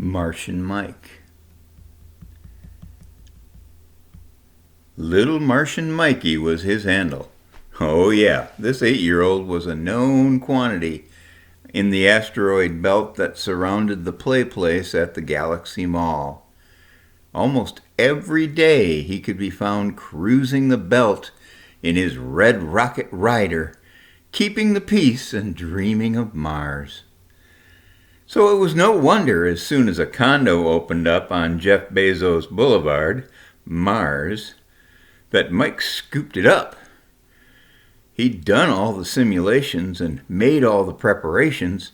Martian Mike. Little Martian Mikey was his handle. Oh yeah, this 8-year-old was a known quantity in the asteroid belt that surrounded the play place at the Galaxy Mall. Almost every day he could be found cruising the belt in his red rocket rider, keeping the peace and dreaming of Mars. So it was no wonder as soon as a condo opened up on Jeff Bezos Boulevard, Mars, that Mike scooped it up. He'd done all the simulations and made all the preparations.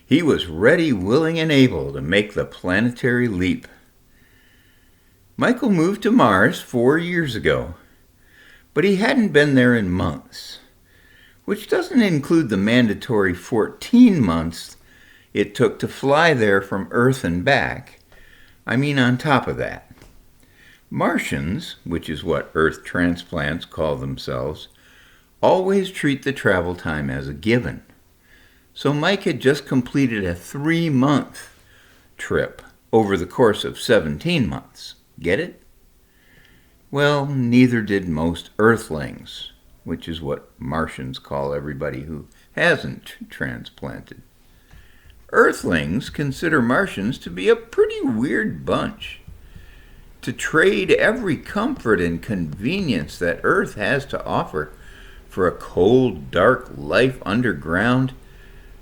He was ready, willing, and able to make the planetary leap. Michael moved to Mars 4 years ago, but he hadn't been there in months, which doesn't include the mandatory 14 months it took to fly there from Earth and back. I mean, on top of that. Martians, which is what Earth transplants call themselves, always treat the travel time as a given. So Mike had just completed a 3-month trip over the course of 17 months. Get it? Well, neither did most Earthlings, which is what Martians call everybody who hasn't transplanted. Earthlings consider Martians to be a pretty weird bunch. To trade every comfort and convenience that Earth has to offer for a cold, dark life underground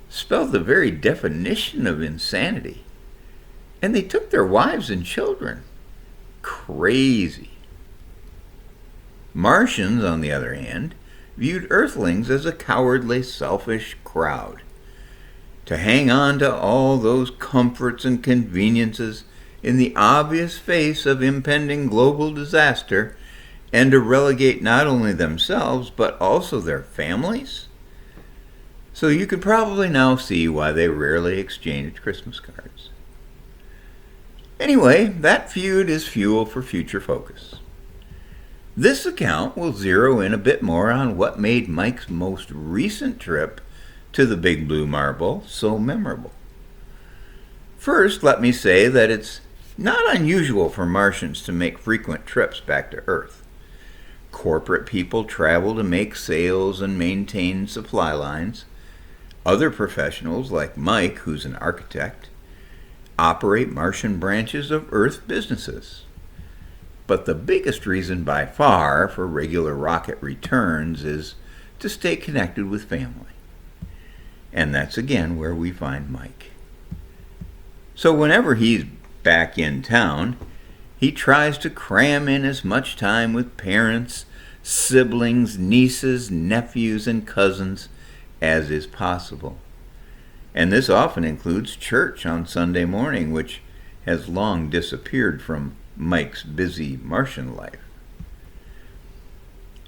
spelled the very definition of insanity. And they took their wives and children. Crazy. Martians, on the other hand, viewed Earthlings as a cowardly, selfish crowd. To hang on to all those comforts and conveniences in the obvious face of impending global disaster, and to relegate not only themselves, but also their families? So you can probably now see why they rarely exchanged Christmas cards. Anyway, that feud is fuel for future focus. This account will zero in a bit more on what made Mike's most recent trip to the Big Blue Marble so memorable. First, let me say that it's not unusual for Martians to make frequent trips back to Earth. Corporate people travel to make sales and maintain supply lines. Other professionals, like Mike, who's an architect, operate Martian branches of Earth businesses. But the biggest reason by far for regular rocket returns is to stay connected with family. And that's again where we find Mike. So whenever he's back in town, he tries to cram in as much time with parents, siblings, nieces, nephews, and cousins as is possible. And this often includes church on Sunday morning, which has long disappeared from Mike's busy Martian life.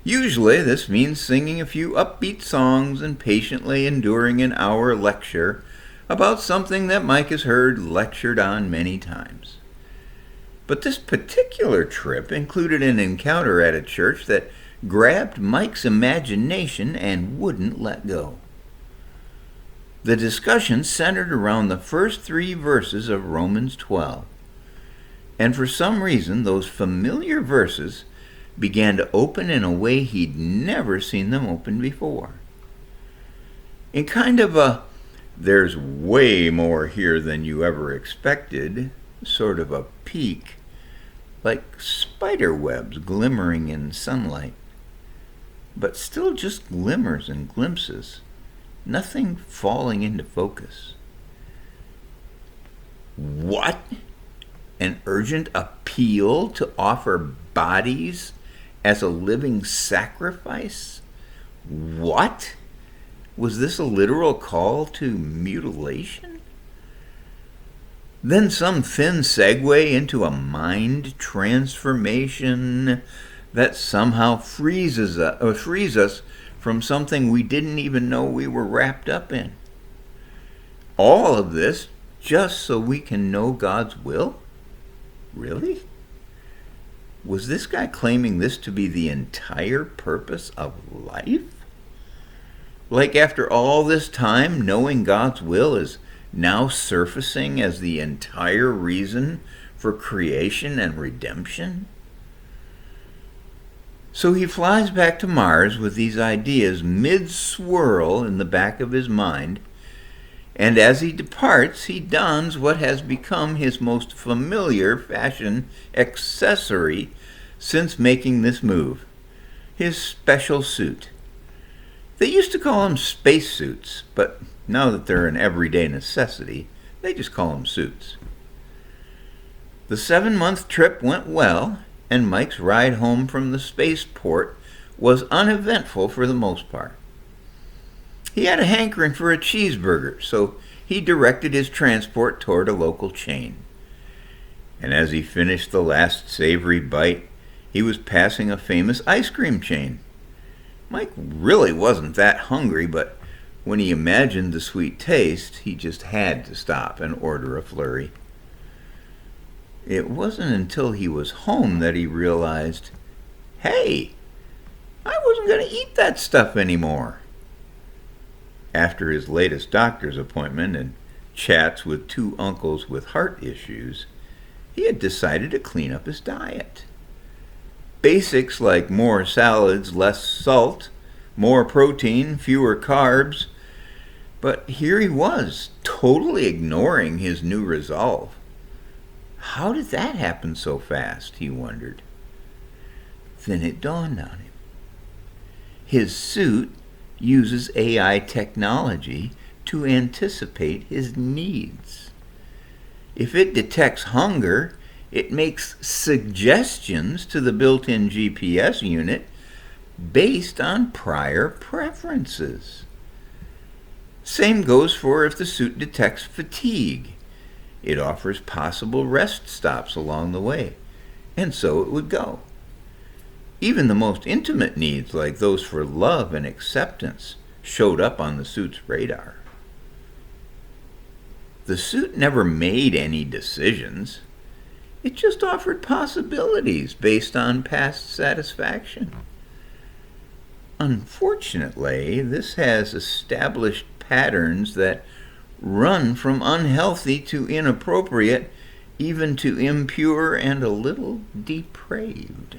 Usually this means singing a few upbeat songs and patiently enduring an hour lecture about something that Mike has heard lectured on many times. But this particular trip included an encounter at a church that grabbed Mike's imagination and wouldn't let go. The discussion centered around the first 3 verses of Romans 12. And for some reason, those familiar verses began to open in a way he'd never seen them open before. In kind of a there's way more here than you ever expected sort of a peek, like spider webs glimmering in sunlight, but still just glimmers and glimpses, nothing falling into focus. What? An urgent appeal to offer bodies as a living sacrifice? What? Was this a literal call to mutilation? Then some thin segue into a mind transformation that somehow frees us from something we didn't even know we were wrapped up in. All of this just so we can know God's will? Really? Was this guy claiming this to be the entire purpose of life? Like after all this time, knowing God's will is now surfacing as the entire reason for creation and redemption? So he flies back to Mars with these ideas mid-swirl in the back of his mind, and as he departs, he dons what has become his most familiar fashion accessory since making this move, his special suit. They used to call them spacesuits, but now that they're an everyday necessity, they just call them suits. The 7-month trip went well, and Mike's ride home from the spaceport was uneventful for the most part. He had a hankering for a cheeseburger, so he directed his transport toward a local chain. And as he finished the last savory bite, he was passing a famous ice cream chain. Mike really wasn't that hungry, but when he imagined the sweet taste, he just had to stop and order a flurry. It wasn't until he was home that he realized, hey, I wasn't going to eat that stuff anymore. After his latest doctor's appointment and chats with 2 uncles with heart issues, he had decided to clean up his diet. Basics like more salads, less salt, more protein, fewer carbs. But here he was, totally ignoring his new resolve. How did that happen so fast, he wondered. Then it dawned on him. His suit uses AI technology to anticipate his needs. If it detects hunger, it makes suggestions to the built-in GPS unit based on prior preferences. Same goes for if the suit detects fatigue. It offers possible rest stops along the way, and so it would go. Even the most intimate needs, like those for love and acceptance, showed up on the suit's radar. The suit never made any decisions. It just offered possibilities based on past satisfaction. Unfortunately, this has established patterns that run from unhealthy to inappropriate, even to impure and a little depraved.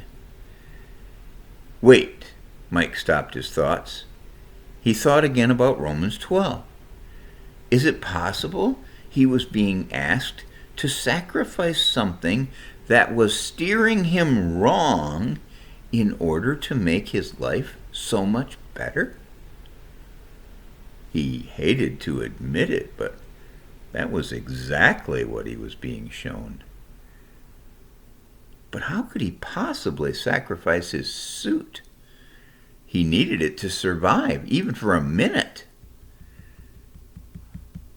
Wait, Mike stopped his thoughts. He thought again about Romans 12. Is it possible he was being asked to sacrifice something that was steering him wrong in order to make his life so much better? He hated to admit it, but that was exactly what he was being shown. But how could he possibly sacrifice his suit? He needed it to survive, even for a minute.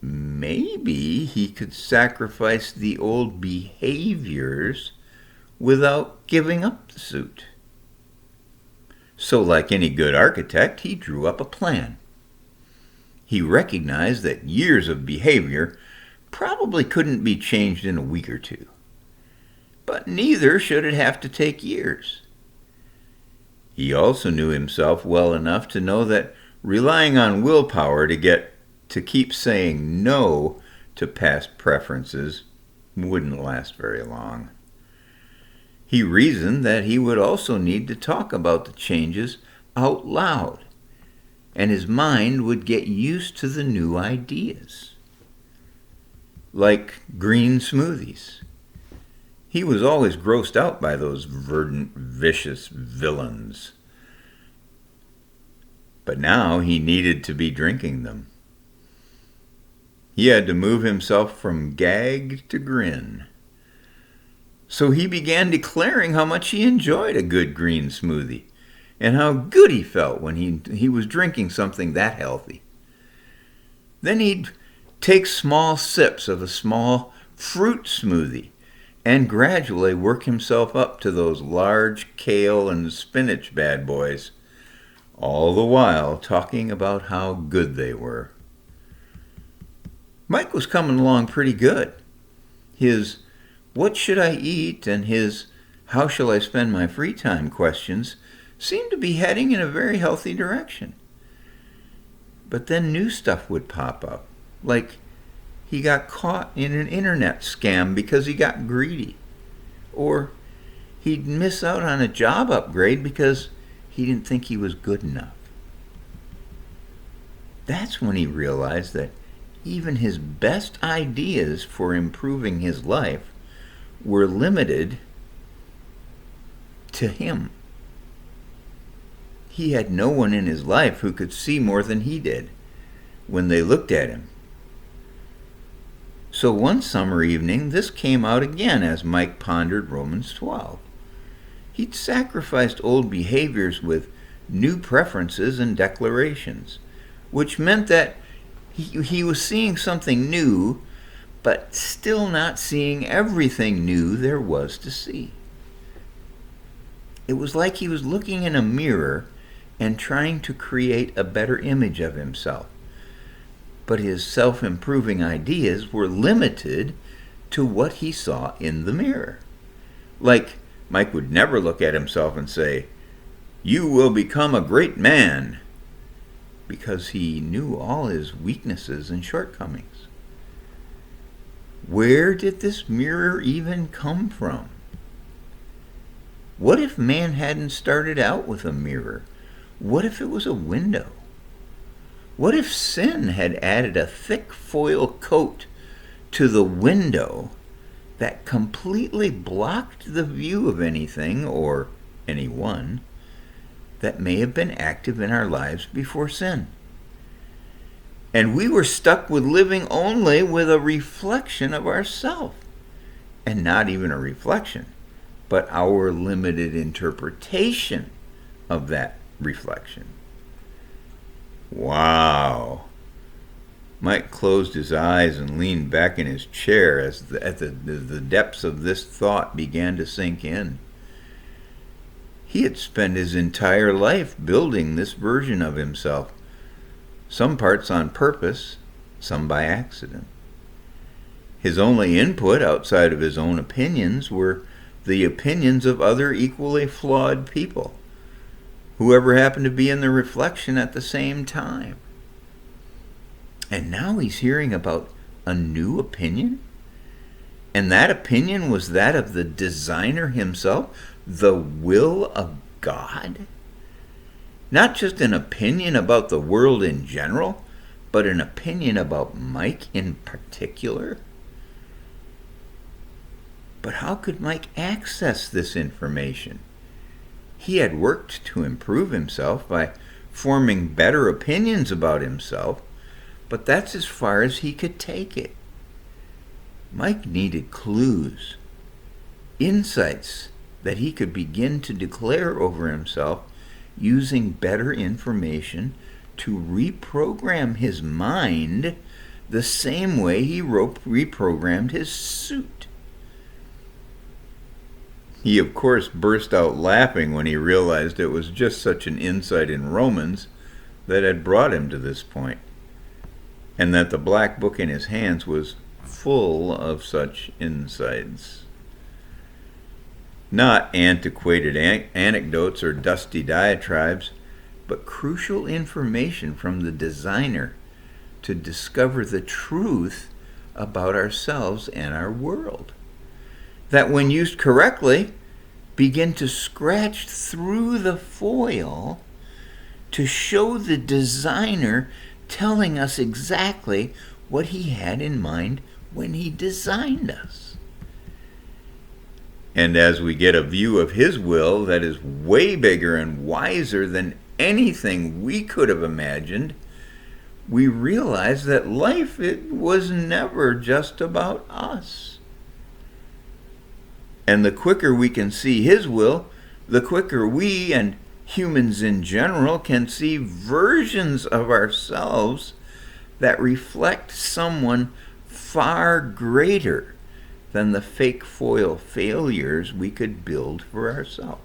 Maybe he could sacrifice the old behaviors without giving up the suit. So, like any good architect, he drew up a plan. He recognized that years of behavior probably couldn't be changed in a week or two. But neither should it have to take years. He also knew himself well enough to know that relying on willpower to keep saying no to past preferences wouldn't last very long. He reasoned that he would also need to talk about the changes out loud, and his mind would get used to the new ideas. Like green smoothies. He was always grossed out by those verdant, vicious villains. But now he needed to be drinking them. He had to move himself from gag to grin. So he began declaring how much he enjoyed a good green smoothie, and how good he felt when he was drinking something that healthy. Then he'd take small sips of a small fruit smoothie, and gradually work himself up to those large kale and spinach bad boys, all the while talking about how good they were. Mike was coming along pretty good. His "what should I eat" and his "how shall I spend my free time" questions seemed to be heading in a very healthy direction. But then new stuff would pop up, like he got caught in an internet scam because he got greedy. Or he'd miss out on a job upgrade because he didn't think he was good enough. That's when he realized that even his best ideas for improving his life were limited to him. He had no one in his life who could see more than he did when they looked at him. So one summer evening, this came out again as Mike pondered Romans 12. He'd sacrificed old behaviors with new preferences and declarations, which meant that he was seeing something new, but still not seeing everything new there was to see. It was like he was looking in a mirror and trying to create a better image of himself. But his self-improving ideas were limited to what he saw in the mirror. Like, Mike would never look at himself and say, "You will become a great man," because he knew all his weaknesses and shortcomings. Where did this mirror even come from? What if man hadn't started out with a mirror? What if it was a window? What if sin had added a thick foil coat to the window that completely blocked the view of anything or anyone that may have been active in our lives before sin? And we were stuck with living only with a reflection of ourselves, and not even a reflection, but our limited interpretation of that reflection. Wow. Mike closed his eyes and leaned back in his chair as the depths of this thought began to sink in. He had spent his entire life building this version of himself, some parts on purpose, some by accident. His only input outside of his own opinions were the opinions of other equally flawed people, whoever happened to be in the reflection at the same time. And now he's hearing about a new opinion? And that opinion was that of the designer himself, the will of God? Not just an opinion about the world in general, but an opinion about Mike in particular? But how could Mike access this information? He had worked to improve himself by forming better opinions about himself, but that's as far as he could take it. Mike needed clues, insights that he could begin to declare over himself using better information to reprogram his mind the same way he reprogrammed his suit. He, of course, burst out laughing when he realized it was just such an insight in Romans that had brought him to this point, and that the black book in his hands was full of such insights. Not antiquated anecdotes or dusty diatribes, but crucial information from the designer to discover the truth about ourselves and our world, that when used correctly, begin to scratch through the foil to show the designer telling us exactly what he had in mind when he designed us. And as we get a view of his will that is way bigger and wiser than anything we could have imagined, we realize that life, it was never just about us. And the quicker we can see his will, the quicker we and humans in general can see versions of ourselves that reflect someone far greater than the fake foil failures we could build for ourselves.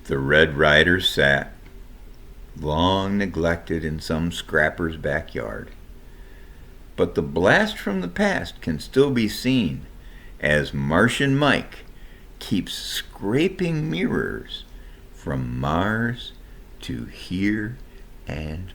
The Red Rider sat, long neglected in some scrapper's backyard. But the blast from the past can still be seen as Martian Mike keeps scraping mirrors from Mars to here and